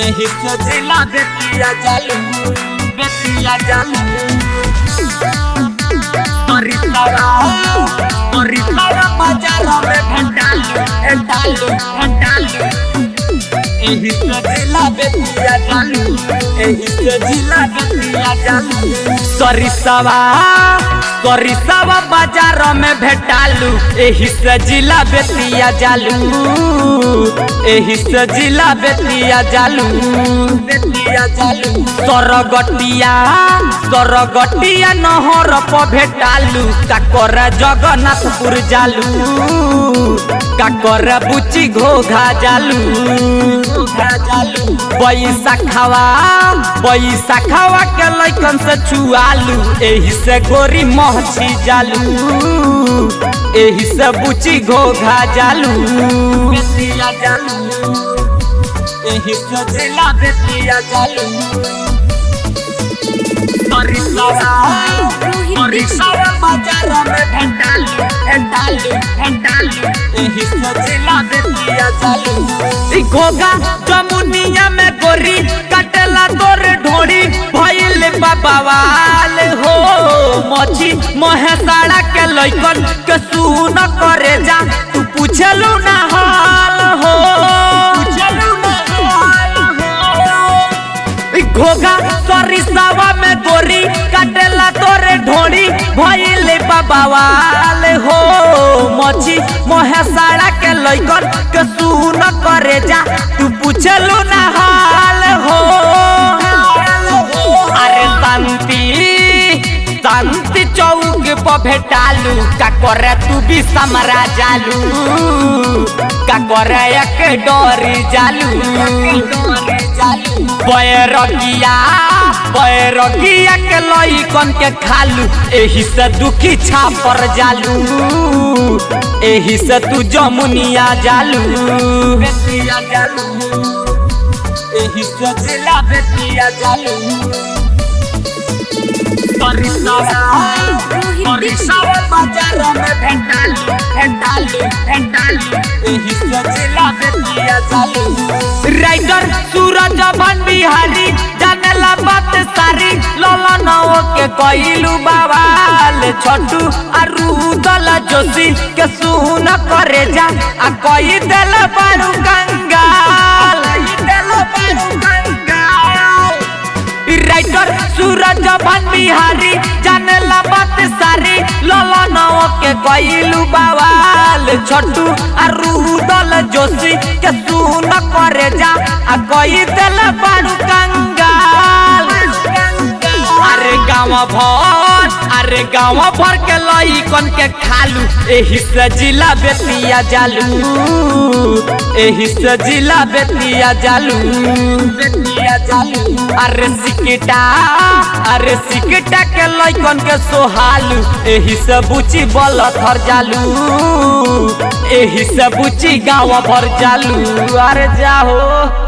एही से जिला बेतिया जालू सरिता बाजार में भेंटालू एही से जिला बेतिया जालू सरिता बाजार में भेंटालू एही से जिला बेतिया जालू एही से जिला बेतिया जालू सरगटिया नहर पर भेंटालू काकर जगन्नाथपुर जालू काकर बुची घोघा जालू बैसाखवा के लइकन से छुआलू एही से गोरी महछी जालू एही से बुची घोघा जालू एही से जिला बेतिया जालू सरिता बाजार में भेंटालू एही से जिला बेतिया जालू घोघा जमुनिया में गोरी कटला तोर ढोड़ी भइल बवाल हो मछी महेसाड़ा के लइकन के सुन करे जा तू पूछलू ना हाल हो घोघा सरिता में गोरी कटला तोरे ढोड़ी भइल बवाल हो मछी महेसाड़ा के लइकन के सुन करे जा तू पूछलू ना हाल हो अरे शांति चौक पर भेंटालू का करे तू भी समरा जालू का करे एक डोरी जालू बैरगिया के लइकन के खालू एही से दुखी छापर जालू एही से तू जमुनिया जालू एही से जिला बेतिया जालू सरिता बाजार में भेंटालू एही से जिला बेतिया जालू राइटर सूरज बन बिहारी जानेला बात सारी ललनओ के कइलू बवाल छोटू अरुदल जोशी के सुन करे जा आ कई देल बारू कंगाल राइटर सूरज बन बिहारी जानेला बात सारी ललनओ के कइलू बवाल छोटू अरुदल जोशी के सुन करे जा आ कई देल बारू कंगाल अरे गाँव भर के लइकन के खालू एही से जिला बेतिया जालू एही से जिला बेतिया जालू अरे सिकटा के लइकन के सोहालू एही से बुची बल थर जालू एही से बुची गाँव भर जालू अरे जाहो।